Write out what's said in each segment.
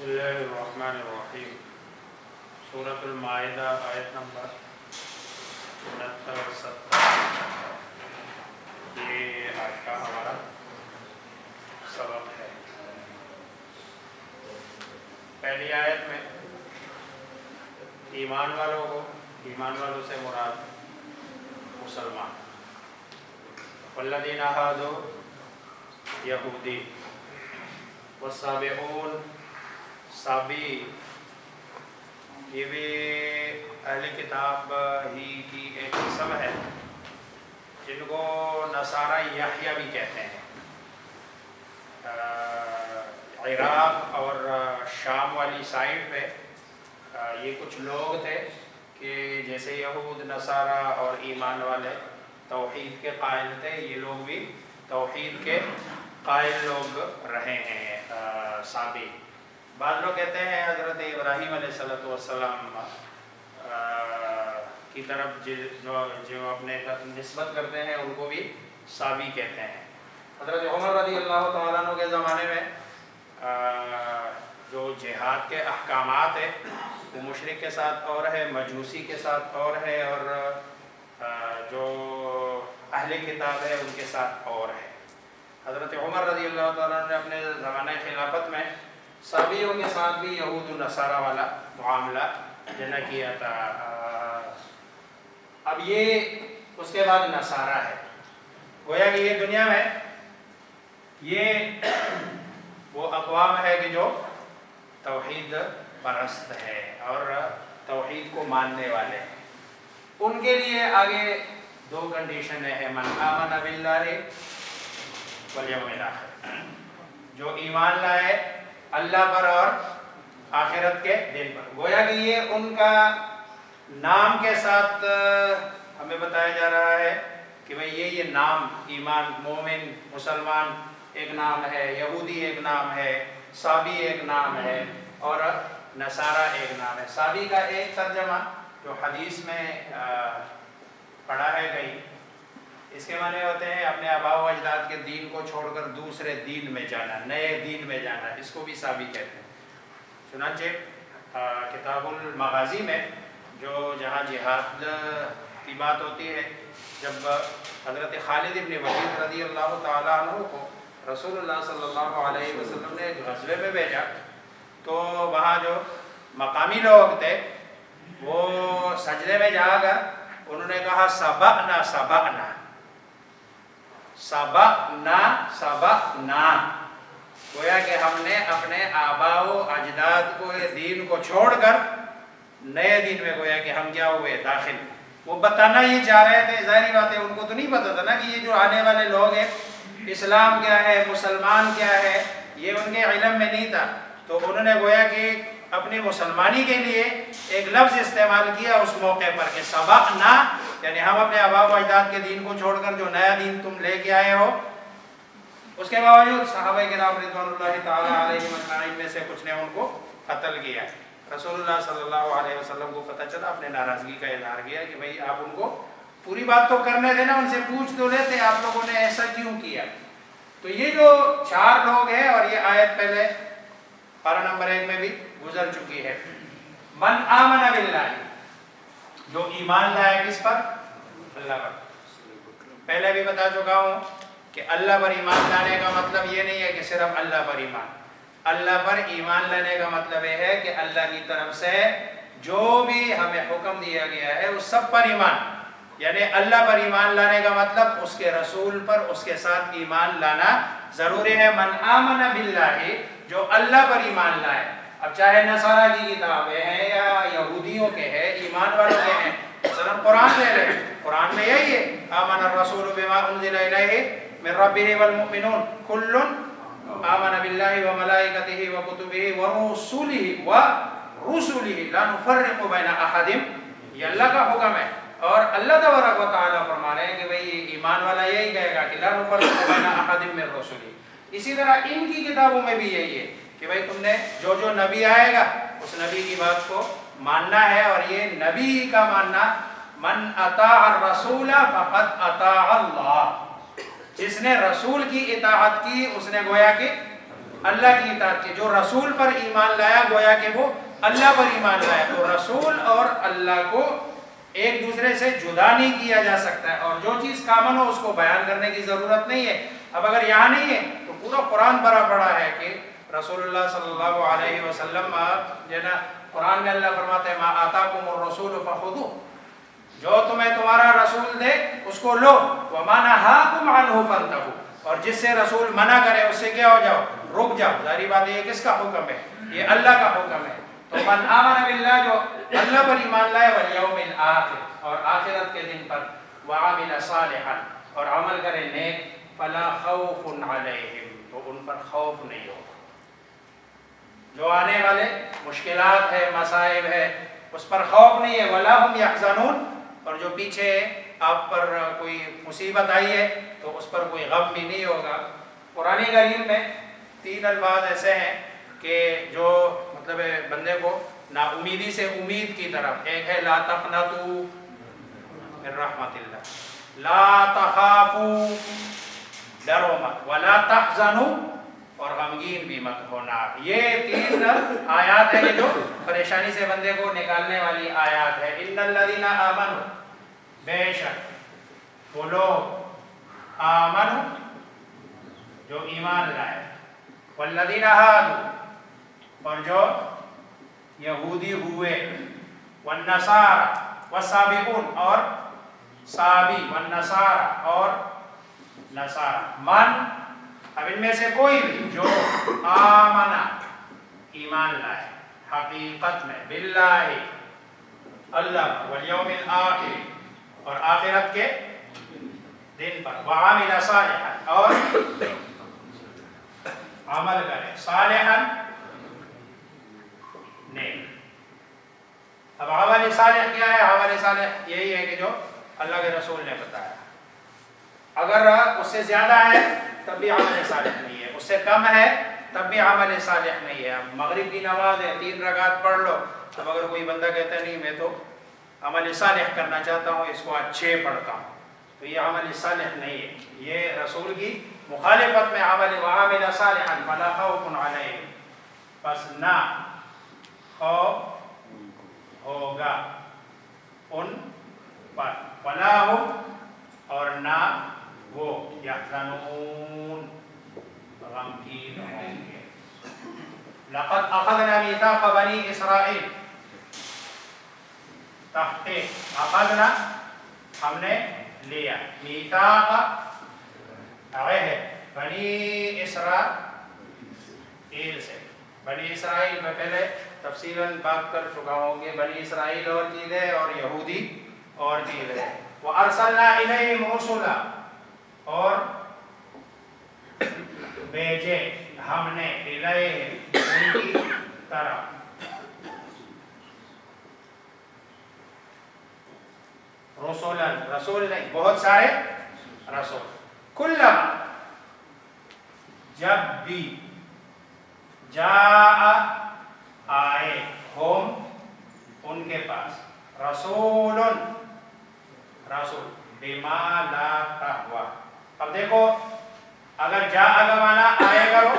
بسم اللہ الرحمن الرحیم۔ سورۃ المائدہ آیت نمبر 69-70 یہ آج کا ہمارا سبق ہے۔ پہلی آیت میں ایمان والوں سے مراد مسلمان، والذین ہادوا یہودی، والسابعون سابی، یہ بھی اہل کتاب ہی کی ایک قسم ہے جن کو نصارہ یحییٰ بھی کہتے ہیں۔ عراق اور شام والی سائڈ پہ یہ کچھ لوگ تھے کہ جیسے یہود، نصارہ اور ایمان والے توحید کے قائل تھے، یہ لوگ بھی توحید کے قائل لوگ رہے ہیں۔ سابی، بعض لوگ کہتے ہیں حضرت ابراہیم علیہ السلام کی طرف جو اپنے نسبت کرتے ہیں ان کو بھی سابی کہتے ہیں۔ حضرت عمر رضی اللہ تعالیٰ عنہ کے زمانے میں جو جہاد کے احکامات ہیں وہ مشرک کے ساتھ اور ہے، مجوسی کے ساتھ اور ہے، اور جو اہل کتاب ہے ان کے ساتھ اور ہے۔ حضرت عمر رضی اللہ تعالیٰ عنہ نے اپنے زمانہ خلافت میں سابیوں کے ساتھ بھی یہود و نصارہ والا معاملہ جنہ کیا تھا۔ اب یہ اس کے بعد نصارہ ہے، گویا کہ یہ دنیا میں یہ وہ اقوام ہے کہ جو توحید پرست ہے اور توحید کو ماننے والے ہیں۔ ان کے لیے آگے دو کنڈیشنیں ہیں، من آمن باللہ والیوم الآخر، جو ایمان لائے اللہ پر اور آخرت کے دن پر۔ گویا کہ یہ ان کا نام کے ساتھ ہمیں بتایا جا رہا ہے کہ بھئی یہ نام، ایمان، مومن، مسلمان ایک نام ہے، یہودی ایک نام ہے، سابی ایک نام ہے، اور نصارہ ایک نام ہے۔ سابی کا ایک ترجمہ جو حدیث میں پڑھا ہے کہیں، اس کے معنی ہوتے ہیں اپنے آباء و اجداد کے دین کو چھوڑ کر دوسرے دین میں جانا، نئے دین میں جانا، اس کو بھی سابی کہتے ہیں۔ چنانچہ کتاب المغازی میں جہاں جہاد کی بات ہوتی ہے، جب حضرت خالد ابن ولید رضی اللہ تعالیٰ عنہ کو رسول اللہ صلی اللہ علیہ وسلم نے غزوے میں بھیجا تو وہاں جو مقامی لوگ تھے وہ سجدے میں جا کر انہوں نے کہا سبقنا سبقنا سبقنا سبقنا، گویا کہ ہم نے اپنے آباء و اجداد کو دین کو چھوڑ کر نئے دین میں گویا کہ ہم کیا ہوئے داخل۔ وہ بتانا یہ چاہ رہے تھے، ظاہری بات ہے ان کو تو نہیں پتا تھا نا کہ یہ جو آنے والے لوگ ہیں اسلام کیا ہے، مسلمان کیا ہے، یہ ان کے علم میں نہیں تھا۔ تو انہوں نے گویا کہ اپنی مسلمانی کے لیے ایک لفظ استعمال کیا اس موقع پر کہ سبقنا، یعنی ہم اپنے آباء و اجداد کے دین کو چھوڑ کر جو نیا دین تم لے کے آئے ہو۔ اس کے باوجود صحابہ کرام رضوان اللہ تعالی علیہم اجمعین میں سے کچھ نے ان کو قتل کیا۔ رسول اللہ صلی اللہ علیہ وسلم کو پتہ چلا، اپنے ناراضگی کا اظہار کیا کہ بھئی آپ ان کو پوری بات تو کرنے دینا، ان سے پوچھ تو لیتے آپ لوگوں نے ایسا کیوں کیا۔ تو یہ جو چار لوگ ہیں، اور یہ آیت پہلے پارہ نمبر 1 میں بھی گزر چکی ہے۔ من آمن باللہ، جو ایمان لائے کس پر؟ اللہ پر۔ پہلے بھی بتا چکا ہوں کہ اللہ پر ایمان لانے کا مطلب یہ نہیں ہے کہ صرف اللہ پر ایمان۔ اللہ پر ایمان لانے کا مطلب یہ ہے کہ اللہ کی طرف سے جو بھی ہمیں حکم دیا گیا ہے اس سب پر ایمان، یعنی اللہ پر ایمان لانے کا مطلب اس کے رسول پر، اس کے ساتھ ایمان لانا ضروری ہے۔ من آمن باللہ، جو اللہ پر ایمان لائے، اب چاہے نصارہ کی کتابیں ہیں یا یہودیوں کے ہیں، ایمان والوں کے ہیں۔ مثلا قرآن لے لیں، قرآن میں یہی ہے آمن الرسول بما انزل الیہ من ربہ والمؤمنون کل آمن باللہ وملائکتہ وکتبہ ورسلہ لا نفرق بین احد، یہ اللہ کا حکم ہے۔ اور اللہ تبارک و تعالیٰ فرما رہے ہیں کہ بھئی ایمان والا یہی کہے گا کہ لا نفرق بین احد من رسلہ۔ اسی طرح ان کی کتابوں میں بھی یہی ہے کہ بھئی تم نے جو نبی آئے گا اس نبی کی بات کو ماننا ہے، اور یہ نبی کا ماننا من اطاع الرسول فقد اطاع اللہ، جس نے رسول کی اطاعت کی اس نے گویا کہ اللہ کی اطاعت کی. جو رسول پر ایمان لایا گویا کہ وہ اللہ پر ایمان لایا. تو رسول اور اللہ کو ایک دوسرے سے جدا نہیں کیا جا سکتا ہے, اور جو چیز کامن ہو اس کو بیان کرنے کی ضرورت نہیں ہے. اب اگر یہاں نہیں ہے تو پورا قرآن بھرا پڑا ہے کہ رسول اللہ صلی اللہ علیہ وسلم جو نا قرآن میں اللہ فرماتا ہے ما آتاکم الرسول فخذوہ, جو تمہیں تمہارا رسول دے اس کو لو, وما نہاکم عنہ فانتہوا, اور جس سے رسول منع کرے اس سے کیا ہو جاؤ, رک جاؤ. ظاہری بات ہے یہ کس کا حکم ہے, یہ اللہ کا حکم ہے. تو من آمن باللہ, جو اللہ پر ایمان لائے, والیوم الآخر, اور آخرت کے دن پر, وعمل صالحا, اور عمل کرے نیک, فلا خوف علیہم, تو ان پر خوف نہیں ہوگا. جو آنے والے مشکلات ہے, مصائب ہے, اس پر خوف نہیں ہے. ولا هم یحزنون, اور جو پیچھے آپ پر کوئی مصیبت آئی ہے تو اس پر کوئی غم بھی نہیں ہوگا. قرآن کریم میں 3 الفاظ ایسے ہیں کہ جو مطلب بندے کو نا امیدی سے امید کی طرف. ایک ہے لا تقنطوا من رحمت اللہ, لا تخافوا, ڈرو مت, ولا تحزنوا, اور غمگین بھی مت ہونا. یہ 3 آیات ہیں جو پریشانی سے بندے کو نکالنے والی آیات ہے. ان الذین آمنوا, بے شک وہ لوگ, آمنوا جو ایمان لائے, والذین ہادوا, اور جو یہودی ہوئے, والنصارى والسابقون, اور سابی, والنصارى, اور نصارى. من, اب ان میں سے کوئی بھی جو آمنا ایمان لائے حقیقت میں, باللہ اللہ, والیوم الآخر, اور آخرت کے دن پر, وعمل صالحا, اور عمل کرے, صالحا نیک. اب عمل صالح کیا ہے؟ عمل صالح یہی ہے کہ جو اللہ کے رسول نے بتایا. اگر اس سے زیادہ ہے تب بھی عمل صالح نہیں ہے, اس سے کم ہے تب بھی عمل صالح نہیں ہے. اب مغرب کی نماز ہے, 3 رکعت پڑھ لو, اب اگر کوئی بندہ کہتا ہے نہیں میں تو عمل صالح کرنا چاہتا ہوں, اس کو اچھے پڑھتا ہوں, تو یہ عمل صالح نہیں ہے. یہ رسول کی مخالفت میں عمل. وعمل صالحا فلا خوف علیہم, پس نہ خوف ہوگا ان پر, ولا ہم, اور نہ وہ, یحزنون, غمگین ہوں گے. لقد اخذنا میثاق بنی اسرائیل, تحقیق اخذنا ہم نے لیا, میثاق عہد بنی اسرائیل سے. بنی اسرائیل میں پہلے تفصیلاً بات کر چکا ہوں کہ بنی اسرائیل اور چیز ہے اور یہودی اور چیز ہے. وَأَرْسَلْنَا إِلَيْهِمْ رُسُلًا, اور بھیجے ہم نے, الیہم ان کی طرف, رسولاً, رسول نہیں, بہت سارے رسول. کلما, جب بھی, جاء آئے, ہم ان کے پاس, رسول, رسول, بما لا تہویٰ. اب دیکھو اگر جاء کا معنی آئے کرو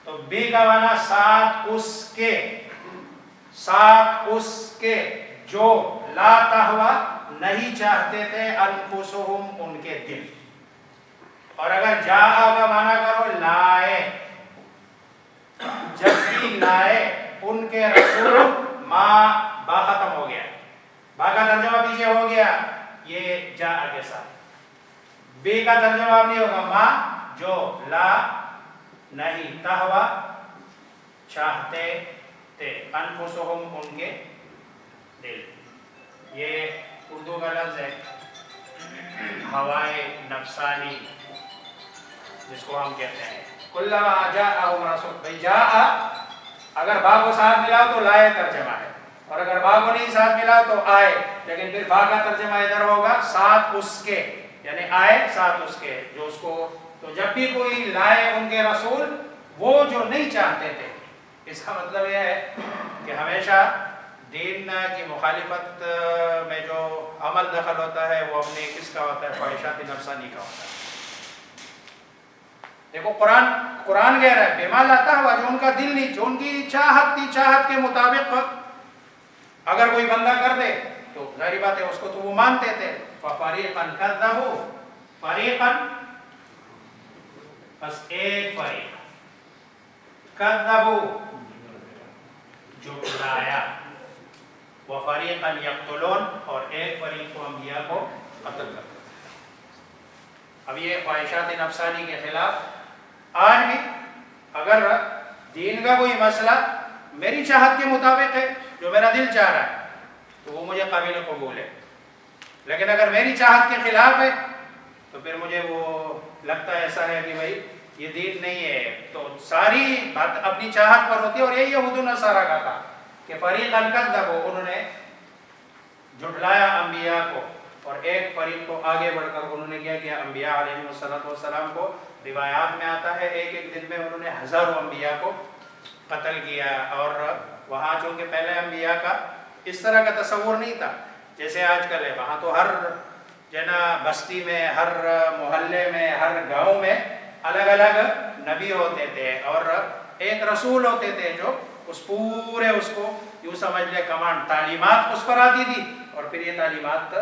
تو بی کا معنی ساتھ اس کے, ساتھ اس کے جو لا تہویٰ نہیں چاہتے تھے, انفسہم ان کے دل. اور اگر جاء کا معنی کرو لائے, جب بھی لائے ان کے رسول, ما با ختم ہو گیا, با کا ترجمہ پیچھے ہو گیا, یہ جاء کے ساتھ. بی کا ترجمہ اب نہیں ہوگا, ما جو لا نہیں, تہوا چاہتے تھے, انفسہم ان کے دل. یہ اردو کا لفظ ہے ہوائے نفسانی جس کو ہم کہتے ہیں. کلما جاءہم رسول, بھئی جاء اگر با کو ساتھ ملا تو لائے ترجمہ ہے, اور اگر با کو نہیں ساتھ ملا تو آئے, لیکن پھر با کا ترجمہ ادھر ہوگا ساتھ اس کے, یعنی آئے ساتھ اس کے جو اس کو. تو جب بھی کوئی لائے ان کے رسول وہ جو نہیں چاہتے تھے, اس کا مطلب یہ ہے کہ ہمیشہ دین کی مخالفت میں جو عمل دخل ہوتا ہے وہ اپنے کس کا ہوتا ہے, خواہشات نفسانی کا ہوتا ہے. دیکھو قرآن کہہ رہا ہے بما لا تہوا، جو ان کا دل نہیں، جو ان کی چاہت تھی، چاہت کے مطابق اگر کوئی بندہ کر دے تو ظاہری بات ہے اس کو تو وہ مانتے تھے. فَفَرِيقًا كَذَّبُوا فَرِيقًا، بس ایک فریق، کذبوا جھٹلایا، وَفَرِيقًا يَقْتُلُونَ اور ایک فریق کو انبیاء کو قتل کرتا. اب یہ خواہشات نفسانی کے خلاف آج بھی اگر دین کا کوئی مسئلہ میری چاہت کے مطابق ہے، جو میرا دل چاہ رہا ہے، تو وہ مجھے قابل قبول ہے. لیکن اگر میری چاہت کے خلاف ہے تو پھر مجھے وہ لگتا ہے ایسا ہے کہ بھائی یہ دین نہیں ہے. تو ساری بات اپنی چاہت پر ہوتی ہے. اور یہی یہود و نصارہ کا تھا کہ فریقاً کذبوا، انہوں نے جھٹلایا انبیاء کو، اور ایک فریق کو آگے بڑھ کر انہوں نے کیا کیا، انبیاء علیہ السلام کو روایات میں آتا ہے ایک ایک دن میں انہوں نے ہزاروں انبیاء کو قتل کیا. اور وہاں چونکہ پہلے انبیاء کا اس طرح کا تصور نہیں تھا جیسے آج کل ہے. وہاں تو ہر بستی میں، ہر محلے میں، ہر گاؤں میں الگ الگ نبی ہوتے تھے اور ایک رسول ہوتے تھے جو اس پورے اس کو یوں سمجھ لے کمانڈ، تعلیمات اس پر آتی تھی اور پھر یہ تعلیمات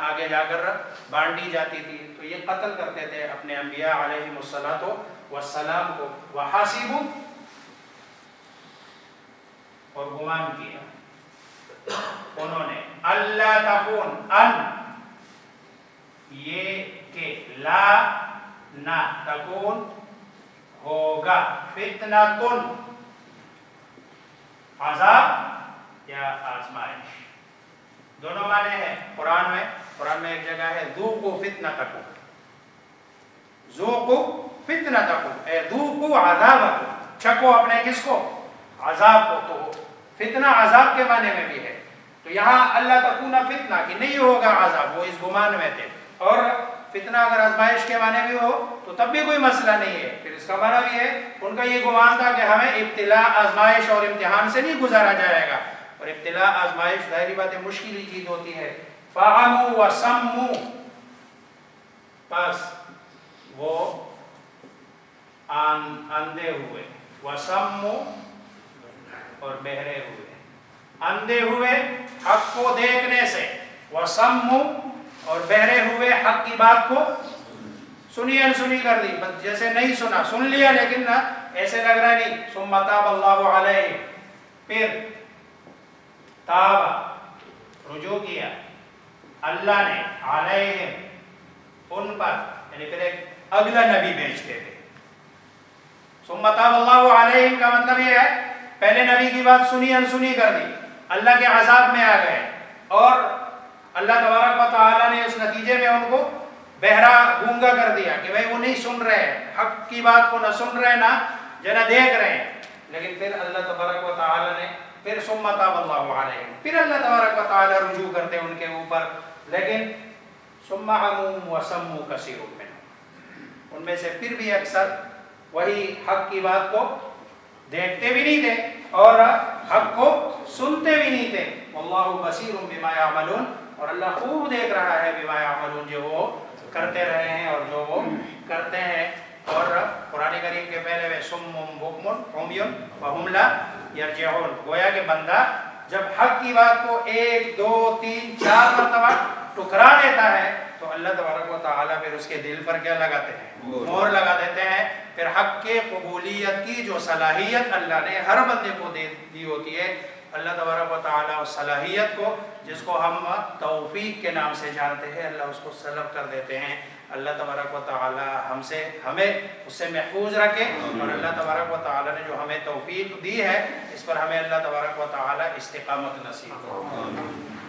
آگے جا کر بانٹی جاتی تھی. تو یہ قتل کرتے تھے اپنے انبیاء علیہ السلام کو. وحاسبوا، اور گمان کیا انہوں نے، اللہ تکون، ان یہ کہ لا نہ تکون ہوگا، فتنۃ عذاب یا آزمائش، دونوں معنی ہیں قرآن میں ایک جگہ ہے ذوقوا فتنتکم، ذوقوا فتنتکم اے ذوقوا عذابکم، چکو اپنے کس کو، عذاب کو. تو فتنہ عذاب کے معنی میں بھی ہے. تو یہاں اللہ تکون فتنہ کہ نہیں ہوگا عذاب، وہ اس گمان میں تھے. اور فتنہ اگر آزمائش کے معنی بھی ہو تو تب بھی کوئی مسئلہ نہیں ہے. پھر اس کا معنی بھی ہے ان کا یہ گمان تھا کہ ہمیں ابتلاء، آزمائش اور امتحان سے نہیں گزارا جائے گا. اور ابتلاء، آزمائش ظاہری بات ہے مشکل ہی چیز ہوتی ہے. فَعَمُوا وَسَمُّوا، بس وہ اندھے ہوئے، وَسَمُّوا اور بہرے ہوئے. اندھے ہوئے حق کو دیکھنے سے، وَسَمُّوا اور بہرے ہوئے حق کی بات کو سنی انسنی کر دی. بس جیسے نہیں سنا، سن لیا لیکن نہ ایسے لگ رہا نہیں. ثم تاب اللہ علیہ، پھر تاب رجوع کیا اللہ نے، علیہ ان پر، یعنی پھر ایک اگلا نبی بھیجتے تھے. ثم تاب اللہ علیہ کا مطلب یہ ہے پہلے نبی کی بات سنی انسنی کر دی، اللہ کے عذاب میں آ گئے اور اللہ تبارک و تعالیٰ نے اس نتیجے میں ان کو بہرا گونگا کر دیا کہ بھائی وہ نہیں سن رہے، حق کی بات کو نہ سن رہے نہ دیکھ رہے ہیں. لیکن پھر اللہ تبارک و تعالیٰ نے پھر ثم تاب اللہ علیہ، پھر اللہ تبارک و تعالیٰ رجوع کرتے ان کے اوپر. لیکن ثم عموا وسموا کثیر منهم، ان میں سے پھر بھی اکثر وہی حق کی بات کو دیکھتے بھی نہیں تھے اور حق کو سنتے بھی نہیں تھے. واللہ بصیر بما یعملون، اور اللہ خوب دیکھ رہا ہے بما یعملون، جو وہ کرتے رہے ہیں اور جو وہ کرتے ہیں. اور قرآن کریم کے پہلے میں صم بکم عمی وہم لا یرجعون، گویا کہ بندہ جب حق کی بات کو 1 2 3 4 مرتبہ ٹکرا دیتا ہے تو اللہ تبارک و تعالیٰ پھر اس کے دل پر کیا لگاتے ہیں، مہر لگا دیتے ہیں. پھر حق کے قبولیت کی جو صلاحیت اللہ نے ہر بندے کو دی ہوتی ہے، اللہ تبارک و تعالیٰ اس صلاحیت کو جس کو ہم توفیق کے نام سے جانتے ہیں، اللہ اس کو سلب کر دیتے ہیں. اللہ تبارک و تعالیٰ ہمیں اس سے محفوظ رکھے، اور اللہ تبارک و تعالیٰ نے جو ہمیں توفیق دی ہے اس پر ہمیں اللہ تبارک و تعالیٰ استقامت نصیب کرے.